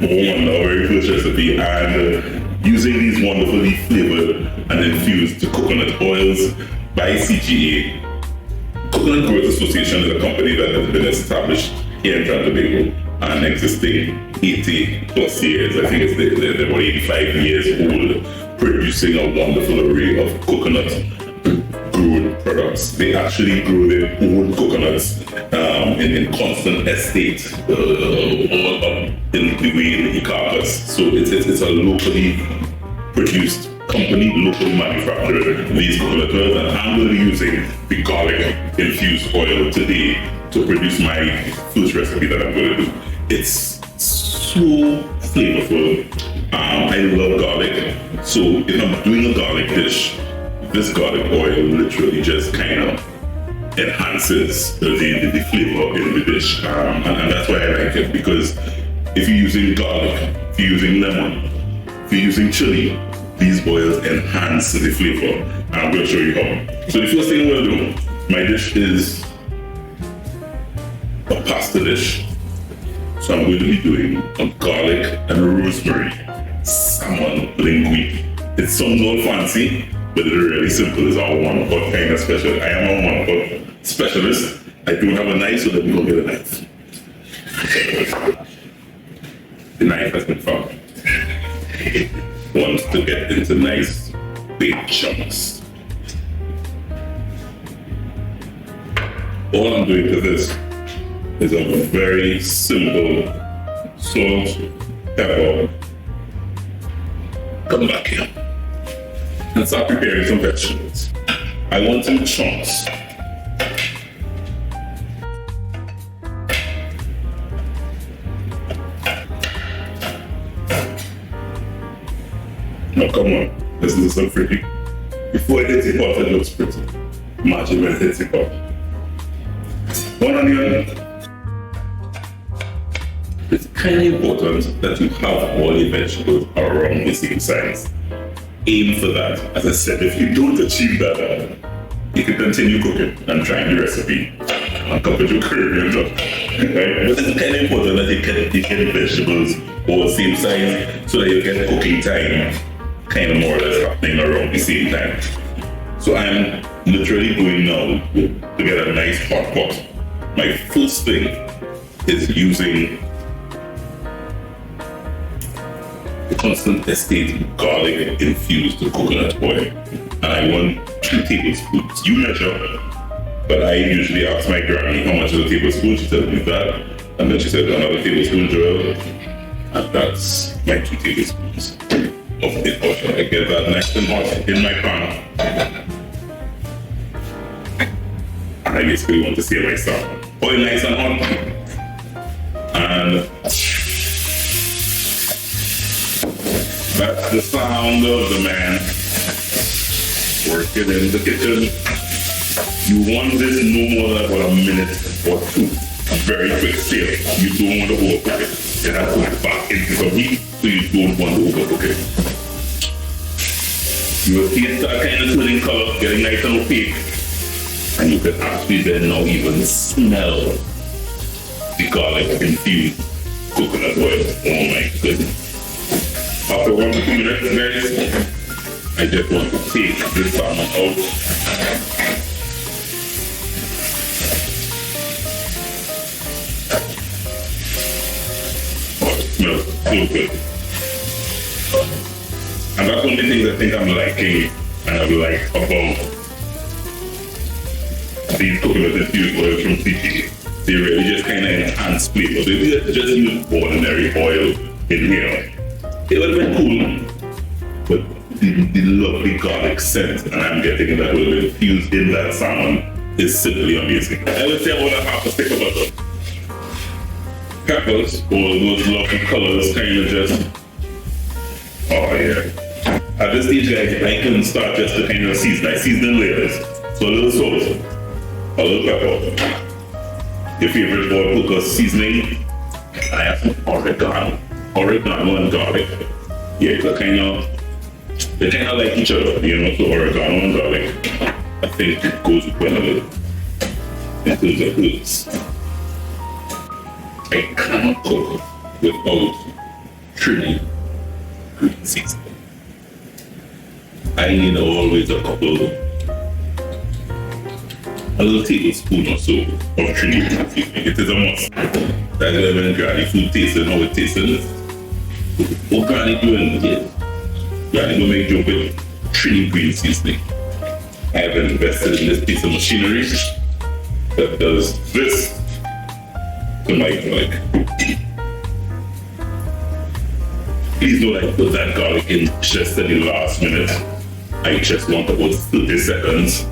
on our very first recipe, and using these wonderfully flavored and infused coconut oils by CGA. Coconut Growth Association is a company that has been established here in Trinidad and existing 80 plus years. I think they're about 85 years old, producing a wonderful array of coconut grown products. They actually grow their own coconuts in Constance estate, all up in the way in Icacus. So it's a locally produced company, locally manufactured these coconut oils, and I'm going to be using the garlic infused oil today to produce my first recipe that I'm going to do. It's so flavorful. I love garlic, so if I'm doing a garlic dish, this garlic oil literally just kind of enhances the flavor in the dish, and that's why I like it, because if you're using garlic, if you're using lemon, if you're using chili, these oils enhance the flavor, and I'm going to show you how. So the first thing I'm going to do, my dish is a pasta dish. So I'm going to be doing a garlic and rosemary salmon linguine. It sounds all fancy, but it's really simple. It's our one pot kind of special. I am a one pot specialist. I don't have a knife, so let me go get a knife. The knife has been found. Wants to get into nice big chunks. All I'm doing to this is a very simple salt, pepper. Come back here and start preparing some vegetables. I want some chunks. Now come on, let's do some pretty. Before it hits the pot, it looks pretty. Imagine when it hits the pot. One onion. It's kind of important that you have all your vegetables around the same size. Aim for that. As I said, if you don't achieve that, you can continue cooking and trying the recipe and come with your Caribbean stuff. Right? But it's kind of important that you get vegetables all the same size so that you get cooking time kind of more or less happening around the same time. So I'm literally going now to get a nice hot pot. My first thing is using the Constance Estate garlic infused coconut oil. And I want 2 tablespoons. You measure, but I usually ask my granny how much is a tablespoon. She tells me that. And then she said another tablespoon, Joel. And that's my 2 tablespoons of the oil. I get that nice and hot in my pan. And I basically want to see my salmon. Oil nice and hot. And that's the sound of the man working in the kitchen. You want this no more than about a minute or 2. A very quick sale. You don't want to overcook it. You have to put it back into the heat, so you don't want to overcook it. You will see it start kind of turning color, getting nice and opaque. And you can actually then now even smell the garlic infused coconut oil. Oh my goodness. After 1 to 2 minutes, guys, I just want to take this salmon out. Oh, it smells so good. And that's one of the things I think I'm liking and I like about these coconut infused oils from CGA. They really just kind of enhance flavor. They just use ordinary oil in here. It would have been cool, but the lovely garlic scent and I'm getting that will be infused in that salmon is simply amazing. I would say about a half a stick of butter. Peppers, all those lovely colors kind of just, oh yeah. At this stage, guys, I can start just to kind of season. I season in layers. So a little salt, a little pepper, your favorite all-purpose seasoning. I have some oregano and garlic. Yeah, they kind of like each other, you know, so oregano and garlic, I think it goes well in terms of herbs. I cannot cook without Trinity green seasoning. I need always a little tablespoon or so of Trinity green seasoning. It is a must. That's why when granny food tastes and how it tastes. What granny doing? Granny will make you with Trinity green seasoning. I have invested in this piece of machinery that does this to my garlic. Please don't put that garlic in just at the last minute. I just want about 30 seconds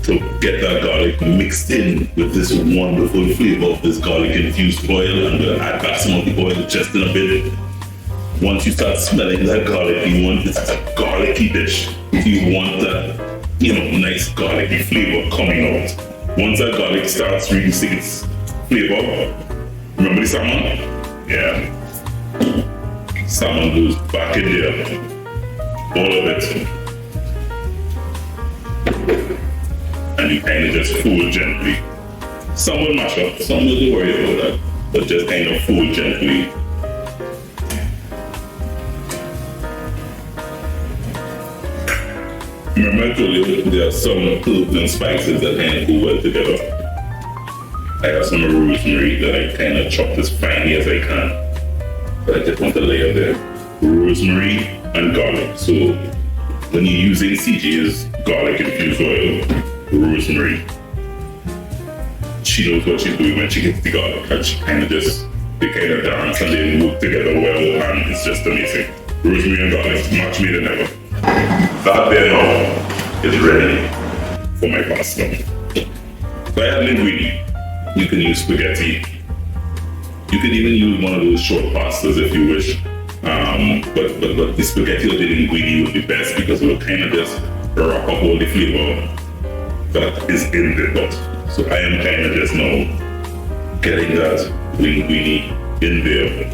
to get that garlic mixed in with this wonderful flavor of this garlic infused oil. I'm gonna add back some of the oil just in a bit. Once you start smelling that garlic, you want this garlicky dish. You want that, nice garlicky flavor coming out. Once that garlic starts releasing its flavor, remember the salmon? Yeah. Salmon goes back in there. All of it. And you kind of just fold gently. Some will mash up, some will don't worry about that. But just kind of fold gently. Remember I told you there are some herbs and spices that kind of go well together. I have some rosemary that I kind of chop as finely as I can. But I just want to layer there. Rosemary and garlic. So when you're using CGA's garlic infused oil, rosemary, she knows what she's doing when she gets the garlic. And she kind of they kind of dance and they work together well, and it's just amazing. Rosemary and garlic, much made in heaven. That there now is ready for my pasta. So I have linguine. You can use spaghetti. You can even use one of those short pastas if you wish. But the spaghetti or the linguine would be best because it will kind of just wrap up all the flavor that is in the pot. So I am kind of just now getting that linguine in there.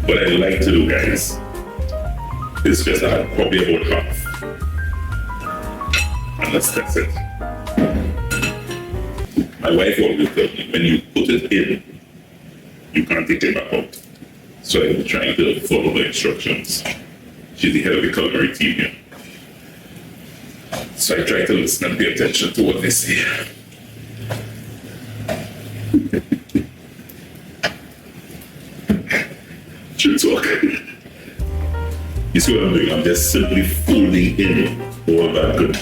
What I like to do, guys, is just add probably about half. And let's test it. My wife always tells me, when you put it in, you can't take it back out. So I'm trying to follow the instructions. She's the head of the culinary team here. So I try to listen and pay attention to what they say. True talk. You see what I'm doing? I'm just simply folding in all that good.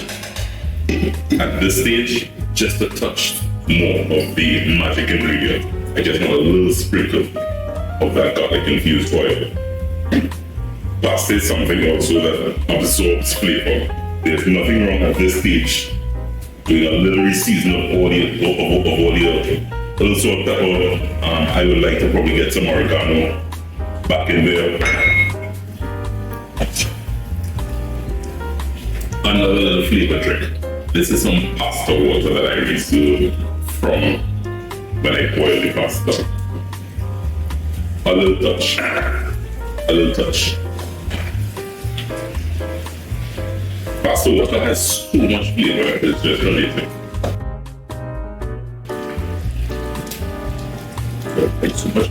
At this stage, just a touch more of the magic ingredient. I just want a little sprinkle of that garlic infused oil. Pasta is something also that absorbs flavor. There's nothing wrong at this stage doing a little reseason of all the little salt and pepper. I would like to probably get some oregano back in there. Another little flavor trick. This is some pasta water that I received from when I boil the pasta. A little touch. A little touch. Pasta water has so much flavor, it's just amazing. Thanks so much.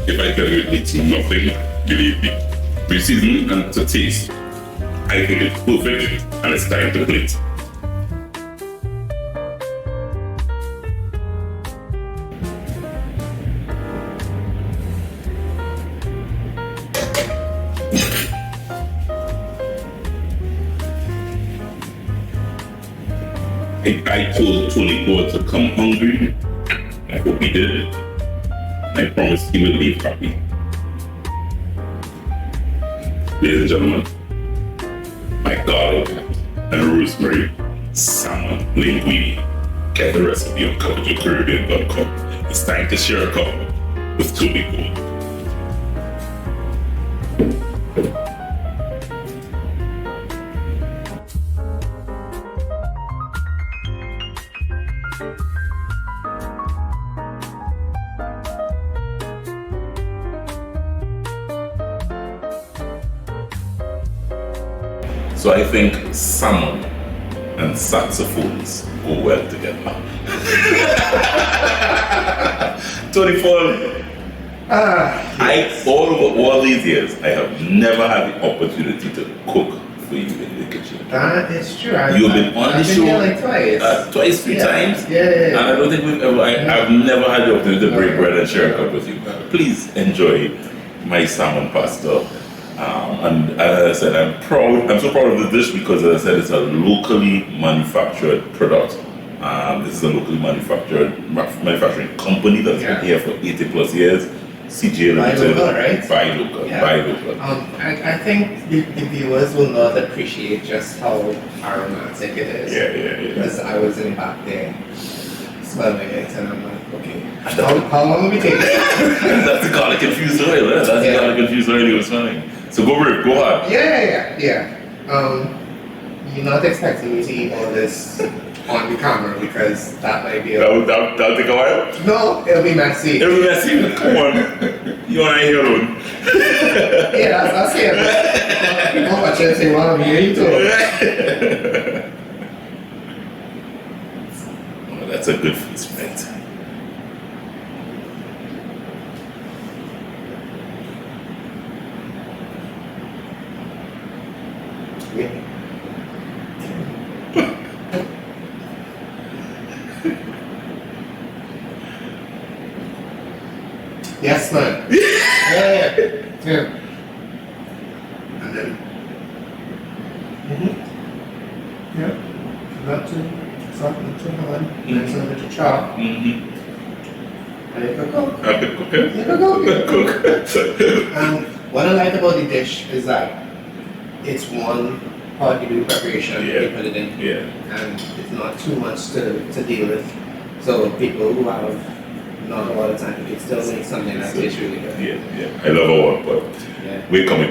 If I tell you it's nothing, believe me. We season and to taste. I think it's perfect and it's time to plate. I told Tony Boy to come hungry. I hope he did. I promise he will leave happy. Ladies and gentlemen, my garlic and rosemary salmon linguine. Get the recipe on CoverToCaribbean.com. It's time to share a cup with Tony Boy. So I think salmon and saxophones go well together. Tony Paul, all these years, I have never had the opportunity to cook for you in the kitchen. That is true. You've been on the I've show been here like twice. Twice, three times. Yeah. And I don't think we've ever, I've never had the opportunity to break bread and share a cup with you. Please enjoy my salmon pasta. And as I said, I'm so proud of the dish because, as I said, it's a locally manufactured product. This is a locally manufacturing company that's been here for 80 plus years. CGA Limited. Buy local, right? Buy local. Yeah. Buy local. I think the viewers will not appreciate just how aromatic it is. Yeah. Because I was in back there smelling it and I'm like, okay, how long will we take? That's the garlic infused oil. That's the garlic infused oil you were smelling. So go hard. Yeah. You're not expecting me to eat all this on the camera because that might be That'll take a while? No, it'll be messy. It'll be messy? Come on. You and I here alone. Yeah, that's it. People watch it and say, wow, I'm here you too. Oh, that's a good feast, right? Yes, man. Yeah. And then. Not too hard. Nice a little chop. And you can cook. I could cook it. You can cook. Cook. And what I like about the dish is that it's one pot you do preparation, you put it in, and it's not too much to deal with. So people who have not a lot of time, you can still make something that tastes really good. Yeah. I love our one pot. Yeah. We're coming back.